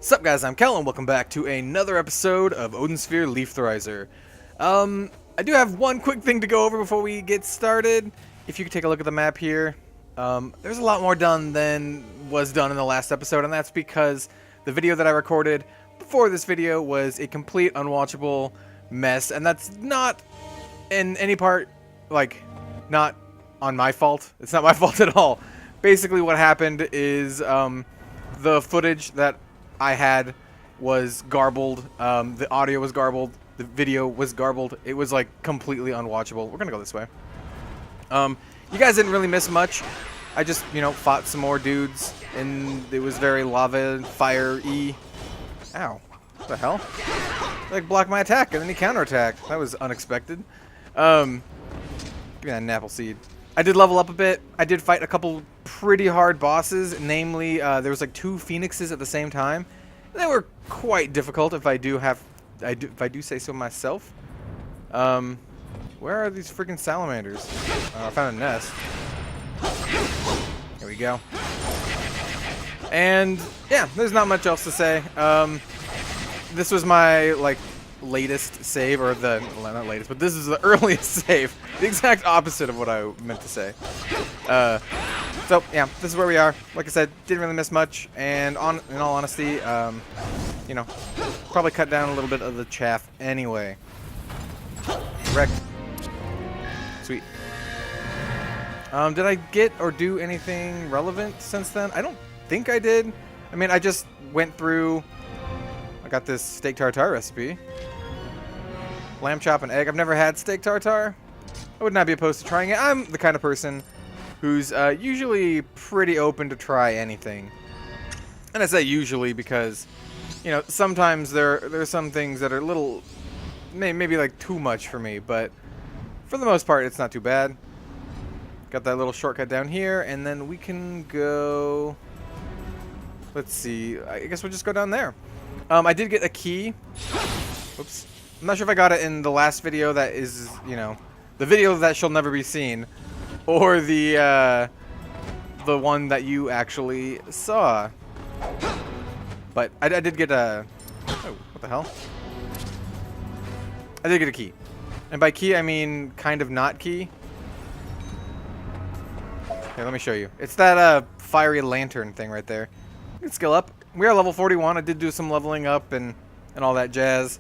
Sup guys, I'm Kel and welcome back to another episode of Odin Sphere Leifthrasir. I do have one quick thing to go over before we get started. If you could take a look at the map here, there's a lot more done than was done in the last episode, and that's because the video that I recorded before this video was a complete unwatchable mess, and that's not in any part, like, not on my fault. It's not my fault at all. Basically what happened is the footage that I had was garbled, the audio was garbled, the video was garbled. It was like completely unwatchable. We're gonna go this way. You guys didn't really miss much. I just, you know, fought some more dudes, and it was very lava, fire-y. Ow. What the hell? Like, blocked my attack, and then he counterattacked. That was unexpected. Give me that apple seed. I did level up a bit. I did fight a couple pretty hard bosses, namely, there was like 2 phoenixes at the same time. They were quite difficult, if I do say so myself. Where are these freaking salamanders? I found a nest. Here we go. And yeah, there's not much else to say. This was my like latest save, or well, not latest, but this is the earliest save. The exact opposite of what I meant to say. So yeah, this is where we are. Like I said, didn't really miss much, and in all honesty, you know, probably cut down a little bit of the chaff anyway. Wrecked. Sweet. Did I get or do anything relevant since then? I don't think I did. I mean, I just went through. I got this steak tartare recipe. Lamb chop and egg. I've never had steak tartare. I would not be opposed to trying it. I'm the kind of person who's usually pretty open to try anything. And I say usually because, you know, sometimes there are some things that are a little, maybe like too much for me, but for the most part, it's not too bad. Got that little shortcut down here, and then we can go, let's see, I guess we'll just go down there. I did get a key. Oops. I'm not sure if I got it in the last video that is, you know, the video that shall never be seen, or the one that you actually saw. But I did get a... Oh, what the hell? I did get a key. And by key, I mean kind of not key. Here, let me show you. It's that fiery lantern thing right there. You can skill up. We are level 41. I did do some leveling up and all that jazz.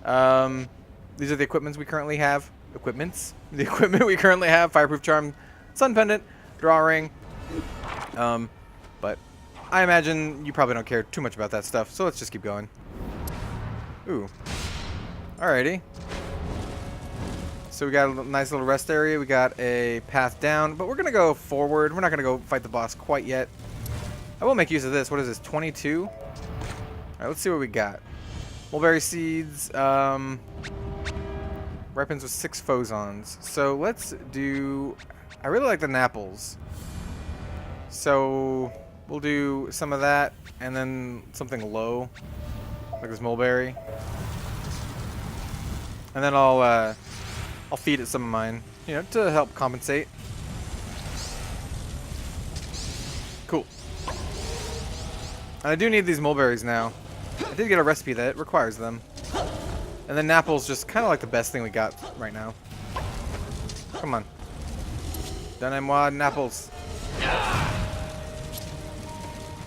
These are the equipments we currently have. The equipment we currently have: fireproof charm, sun pendant, draw ring. But I imagine you probably don't care too much about that stuff, so let's just keep going. Ooh. Alrighty. So we got a nice little rest area. We got a path down, but we're gonna go forward. We're not gonna go fight the boss quite yet. I will make use of this. What is this? 22. All right, let's see what we got. Mulberry seeds. Ripens with 6 phosons. So let's do... I really like the Napples. So we'll do some of that, and then something low, like this mulberry. And then I'll feed it some of mine, you know, to help compensate. Cool. And I do need these mulberries now. I did get a recipe that requires them. And then Napple's just kind of like the best thing we got right now. Come on. Donnez-moi Napples.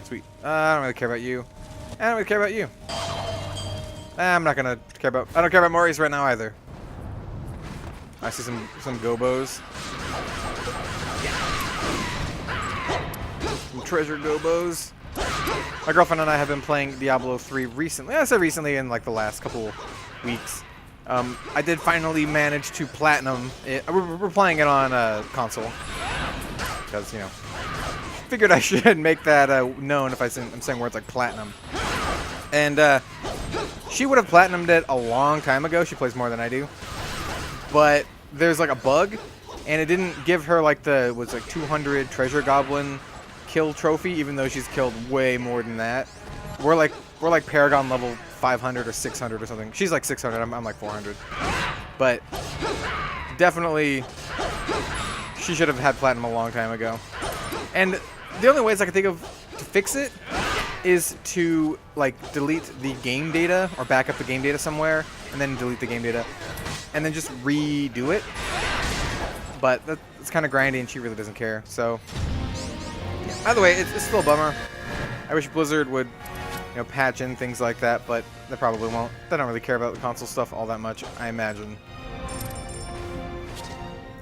Sweet. I don't really care about you. I don't really care about you. I'm not gonna care about... I don't care about Maurice right now either. I see some gobos. Some treasure gobos. My girlfriend and I have been playing Diablo 3 recently. I said recently, in like the last couple weeks. I did finally manage to platinum it. We're playing it on console because, you know, figured I should make that known if I'm saying words like platinum. And she would have platinumed it a long time ago. She plays more than I do, but there's like a bug, and it didn't give her like the 200 treasure goblin kill trophy, even though she's killed way more than that. We're like Paragon level 500 or 600 or something. She's like 600. I'm like 400. But definitely, she should have had platinum a long time ago. And the only ways I can think of to fix it is to like delete the game data or back up the game data somewhere and then delete the game data and then just redo it. But it's kind of grindy and she really doesn't care. So yeah. Either way, it's still a bummer. I wish Blizzard would, you know, patch in things like that, but they probably won't. They don't really care about the console stuff all that much, I imagine.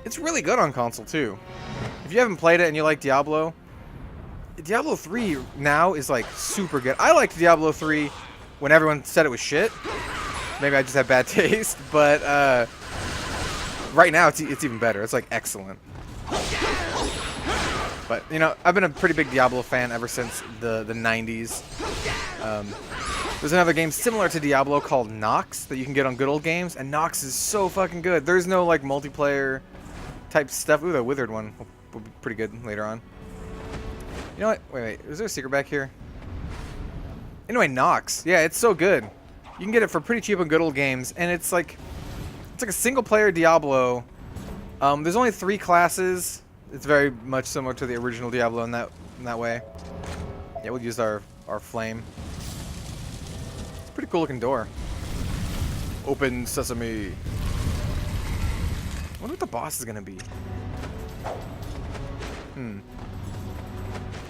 It's really good on console too. If you haven't played it and you like Diablo 3 now is like super good. I liked Diablo 3 when everyone said it was shit. Maybe I just have bad taste, but right now it's even better. It's like excellent. But you know, I've been a pretty big Diablo fan ever since the 90s. There's another game similar to Diablo called NOX that you can get on Good Old Games, and NOX is so fucking good. There's no like multiplayer type stuff. Ooh, the withered one will be pretty good later on. You know what? Wait. Is there a secret back here? Anyway, NOX. Yeah, it's so good. You can get it for pretty cheap on Good Old Games, and it's like a single player Diablo. There's only 3 classes. It's very much similar to the original Diablo in that way. Yeah, we'll use our flame. It's a pretty cool looking door. Open sesame. I wonder what the boss is gonna be.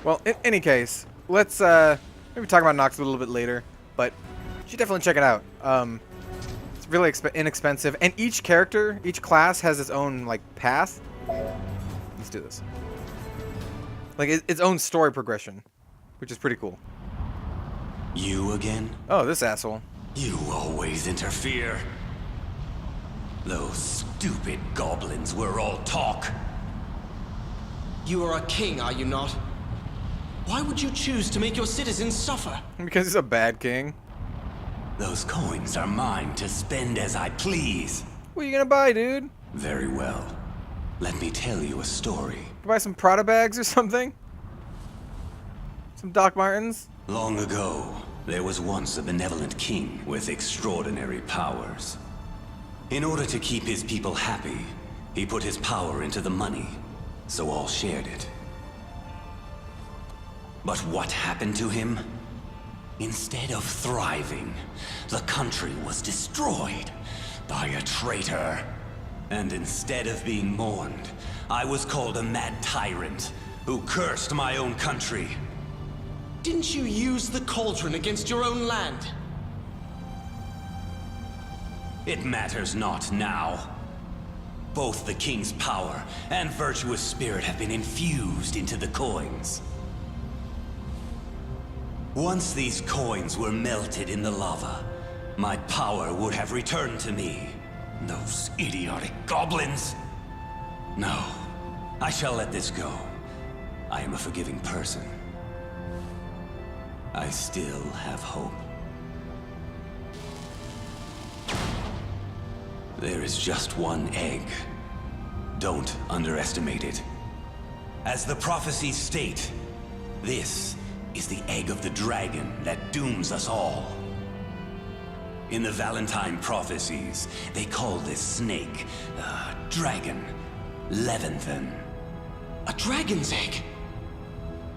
Well, in any case, let's maybe talk about Nox a little bit later, but you should definitely check it out. It's really inexpensive, and each character, each class has its own like path. Let's do this. Like its own story progression, which is pretty cool. You again? Oh, this asshole. You always interfere. Those stupid goblins were all talk. You are a king, are you not? Why would you choose to make your citizens suffer? Because he's a bad king. Those coins are mine to spend as I please. What are you gonna buy, dude? Very well. Let me tell you a story. Buy some Prada bags or something? Some Doc Martens? Long ago, there was once a benevolent king with extraordinary powers. In order to keep his people happy, he put his power into the money, so all shared it. But what happened to him? Instead of thriving, the country was destroyed by a traitor. And instead of being mourned, I was called a mad tyrant who cursed my own country. Didn't you use the cauldron against your own land? It matters not now. Both the king's power and virtuous spirit have been infused into the coins. Once these coins were melted in the lava, my power would have returned to me. Those idiotic goblins! No, I shall let this go. I am a forgiving person. I still have hope. There is just one egg. Don't underestimate it. As the prophecies state, this is the egg of the dragon that dooms us all. In the Valentine prophecies, they call this snake, dragon, Leviathan. A dragon's egg?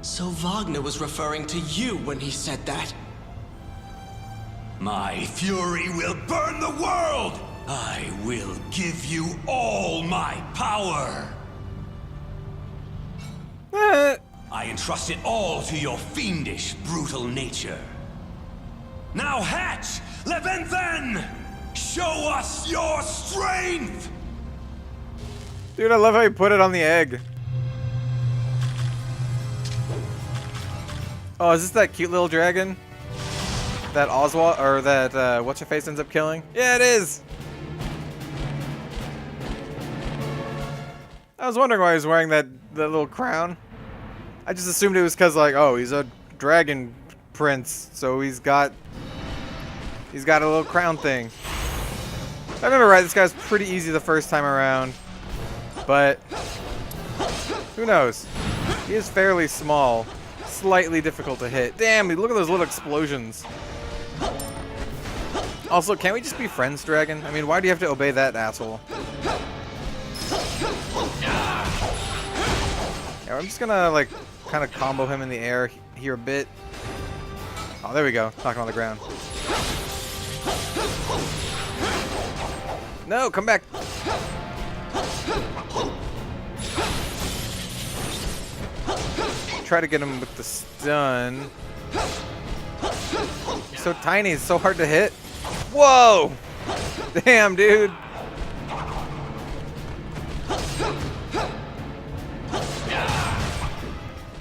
So Wagner was referring to you when he said that. My fury will burn the world! I will give you all my power! I entrust it all to your fiendish, brutal nature. Now hatch, Leviathan! Show us your strength! Dude, I love how you put it on the egg. Oh, is this that cute little dragon? That Oswald, or that, what's-her-face ends up killing? Yeah, it is! I was wondering why he was wearing that little crown. I just assumed it was because, like, oh, he's a dragon prince, so he's got a little crown thing. If I remember right, this guy's pretty easy the first time around, but who knows? He is fairly small, slightly difficult to hit. Damn, look at those little explosions. Also, can't we just be friends, dragon? I mean, why do you have to obey that asshole? Yeah, I'm just gonna, like, kind of combo him in the air here a bit. Oh, there we go. Knocking on the ground. No, come back. Try to get him with the stun. He's so tiny, it's so hard to hit. Whoa! Damn, dude.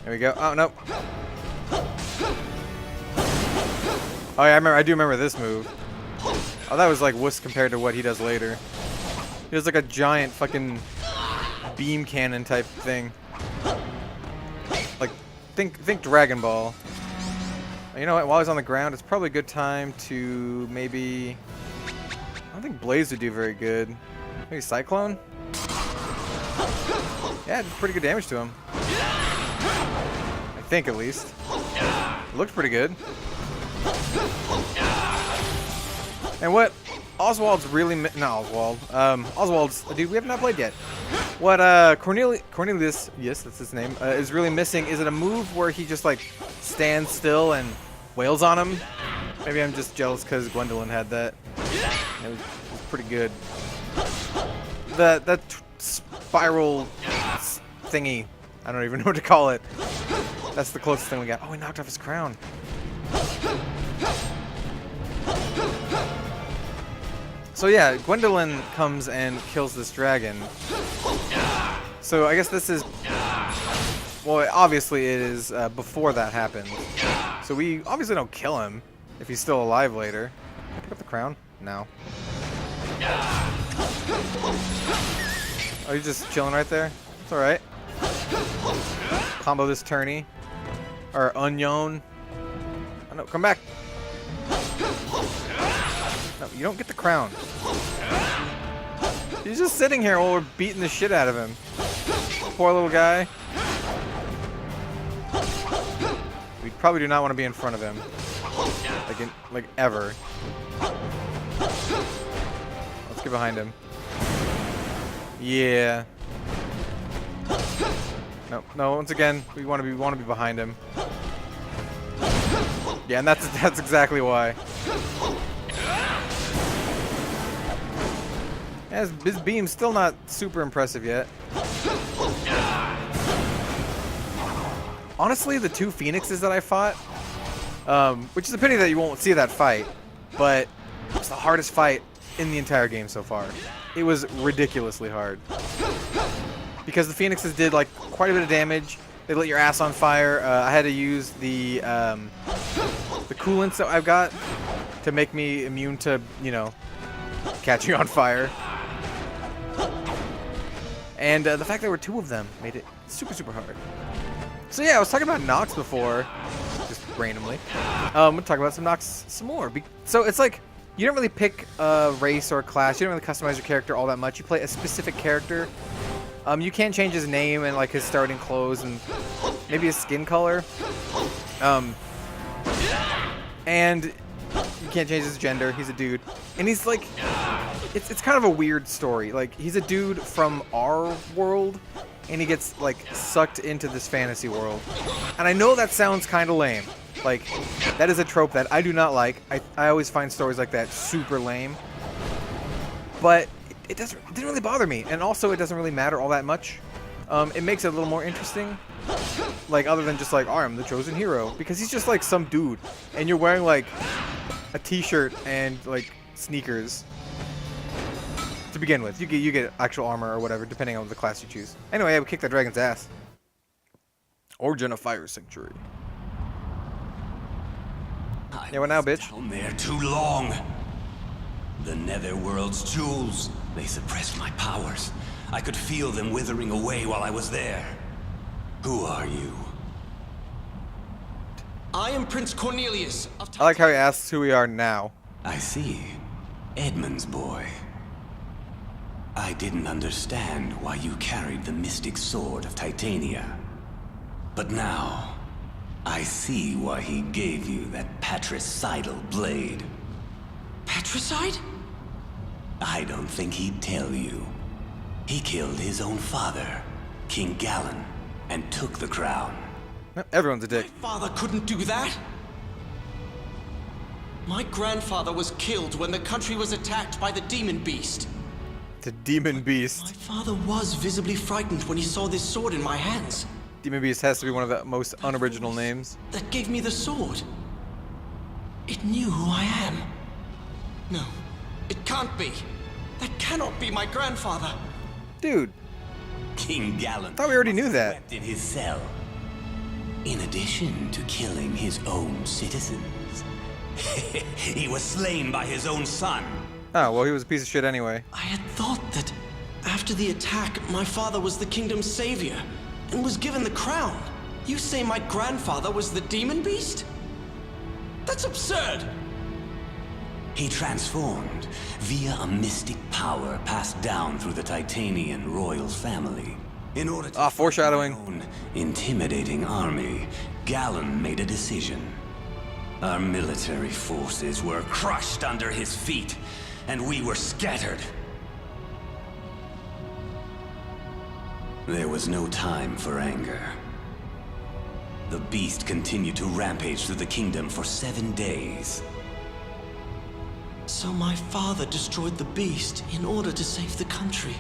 There we go. Oh, no. Oh, yeah, I do remember this move. Oh, that was like wuss compared to what he does later. He does like a giant fucking beam cannon type thing. Like, think Dragon Ball. You know what? While he's on the ground, it's probably a good time to maybe... I don't think Blaze would do very good. Maybe Cyclone? Yeah, it did pretty good damage to him. I think, at least. It looked pretty good. And what Oswald's really... Not Oswald. Oswald's a dude we have not played yet. What Cornelius, yes, that's his name, is really missing is it a move where he just, like, stands still and wails on him? Maybe I'm just jealous because Gwendolyn had that. It was pretty good. That spiral thingy, I don't even know what to call it. That's the closest thing we got. Oh, he knocked off his crown. So yeah, Gwendolyn comes and kills this dragon. So I guess this is... Well, obviously it is before that happened. So we obviously don't kill him if he's still alive later. Can I pick up the crown? No. Oh, you're just chilling right there? It's alright. Combo this tourney. Or onion. Oh no, come back! No, you don't get the crown. He's just sitting here while we're beating the shit out of him. Poor little guy. We probably do not want to be in front of him. Like ever. Let's get behind him. Yeah. No, once again, we want to be behind him. Yeah, and that's exactly why. Yeah, his beam's still not super impressive yet. Honestly, the two phoenixes that I fought, which is a pity that you won't see that fight, but it's the hardest fight in the entire game so far. It was ridiculously hard. Because the phoenixes did like quite a bit of damage. They lit your ass on fire. I had to use the coolants that I've got to make me immune to, you know, catching on fire. And the fact there were two of them made it super, super hard. So yeah, I was talking about NOX before, just randomly. We'll talk about some NOX some more. So it's like, you don't really pick a race or a class. You don't really customize your character all that much. You play a specific character. You can change his name and like his starting clothes and maybe his skin color. And you can't change his gender. He's a dude. And he's like, it's kind of a weird story. Like, he's a dude from our world, and he gets like sucked into this fantasy world. And I know that sounds kind of lame. Like, that is a trope that I do not like. I always find stories like that super lame. But it didn't really bother me, and also it doesn't really matter all that much. It makes it a little more interesting, like other than just like, oh, I'm the chosen hero, because he's just like some dude, and you're wearing like a t-shirt and like sneakers to begin with. You get actual armor or whatever depending on the class you choose. Anyway, I would kick that dragon's ass. Origin of Fire Sanctuary. Yeah, what now, bitch? Down there too long. The Netherworld's jewels, they suppressed my powers. I could feel them withering away while I was there. Who are you? I am Prince Cornelius of I like how he asks who we are now. I see. Edmund's boy. I didn't understand why you carried the mystic sword of Titania. But now, I see why he gave you that patricidal blade. Patricide? I don't think he'd tell you. He killed his own father, King Gallen, and took the crown. Everyone's a dick. My father couldn't do that. My grandfather was killed when the country was attacked by the demon beast. The Demon My Beast. father was visibly frightened when he saw this sword in my hands. Demon Beast has to be one of the most unoriginal names. That gave me the sword. It knew who I am. No, it can't be. That cannot be my grandfather. Dude, King Gallant thought we already knew that. slept in his cell. In addition to killing his own citizens, he was slain by his own son. Oh, well, he was a piece of shit anyway. I had thought that after the attack, my father was the kingdom's savior and was given the crown. You say my grandfather was the demon beast? That's absurd. He transformed via a mystic power passed down through the Titanian royal family. In order to foreshadowing. fight his own intimidating army, Galen made a decision. Our military forces were crushed under his feet, and we were scattered. There was no time for anger. The beast continued to rampage through the kingdom for 7 days. So my father destroyed the beast in order to save the country.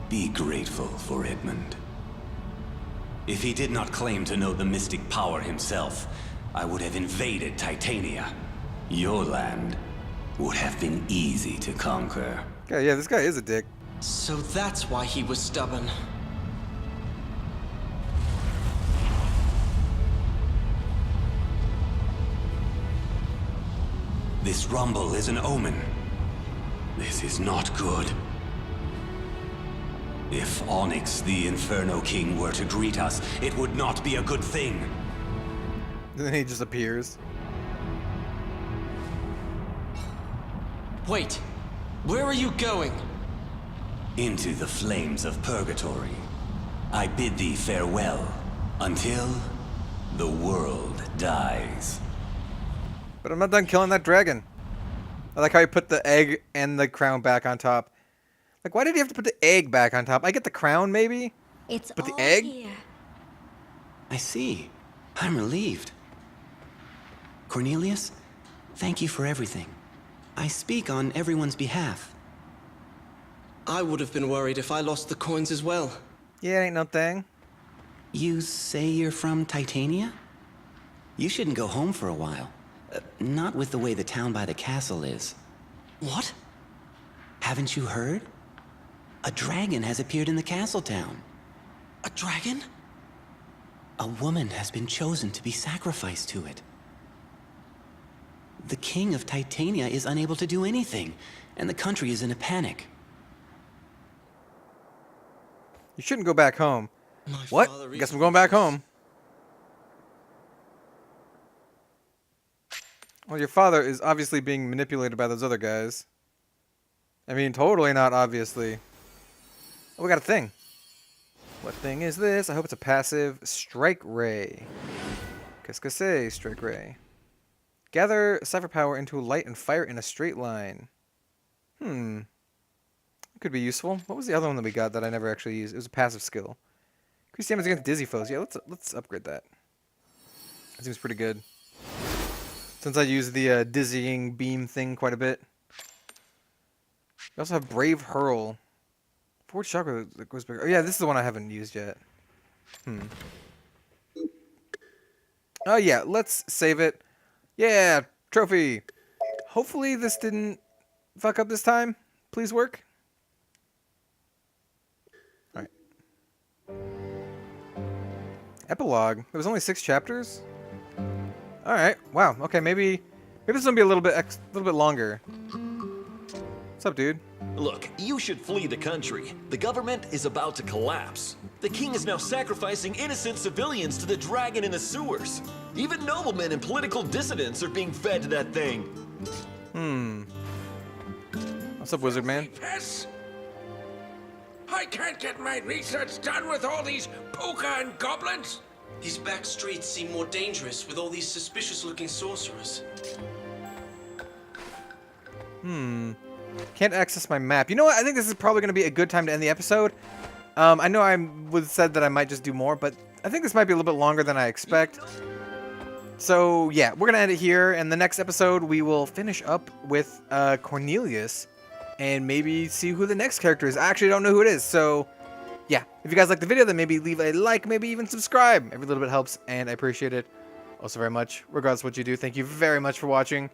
Be grateful for Edmund. If he did not claim to know the mystic power himself, I would have invaded Titania. Your land would have been easy to conquer. Okay, yeah, this guy is a dick. So that's why he was stubborn. This rumble is an omen. This is not good. If Onyx, the Inferno King, were to greet us, it would not be a good thing. Then he just appears. Wait, where are you going? Into the flames of purgatory. I bid thee farewell, until the world dies. But I'm not done killing that dragon. I like how he put the egg and the crown back on top. Like, why did he have to put the egg back on top? I get the crown, maybe? It's But the all egg? here. I see. I'm relieved. Cornelius, thank you for everything. I speak on everyone's behalf. I would have been worried if I lost the coins as well. Yeah, ain't no thing. You say you're from Titania? You shouldn't go home for a while. Not with the way the town by the castle is. What? Haven't you heard? A dragon has appeared in the castle town. A dragon? A woman has been chosen to be sacrificed to it. The king of Titania is unable to do anything, and the country is in a panic. You shouldn't go back home. My What? father Guess I'm even- going back home. Well, your father is obviously being manipulated by those other guys. I mean, totally not obviously. Oh, we got a thing. What thing is this? I hope it's a passive strike ray. Qu'est-ce que c'est, strike ray? Gather cipher power into light and fire in a straight line. Could be useful. What was the other one that we got that I never actually used? It was a passive skill. Increase damage against dizzy foes. Yeah, let's upgrade that. That seems pretty good. Since I use the dizzying beam thing quite a bit. We also have Brave Hurl. Forward chakra that goes bigger. Oh yeah, this is the one I haven't used yet. Oh yeah, let's save it. Yeah, trophy. Hopefully this didn't fuck up this time. Please work. Alright. Epilogue. There was only 6 chapters? Alright, wow. Okay, maybe this will be a little bit longer. What's up, dude? Look, you should flee the country. The government is about to collapse. The king is now sacrificing innocent civilians to the dragon in the sewers. Even noblemen and political dissidents are being fed to that thing. What's up, wizard man? Yes? I can't get my research done with all these POOKA and goblins. These back streets seem more dangerous with all these suspicious-looking sorcerers. Can't access my map. You know what? I think this is probably going to be a good time to end the episode. I know I said that I might just do more, but I think this might be a little bit longer than I expect. So yeah, we're gonna end it here, and the next episode we will finish up with Cornelius, and maybe see who the next character is. I actually don't know who it is, so yeah. If you guys like the video, then maybe leave a like, maybe even subscribe. Every little bit helps, and I appreciate it also very much. Regardless of what you do, thank you very much for watching,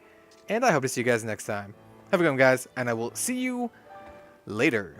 and I hope to see you guys next time. Have a good one, guys, and I will see you later.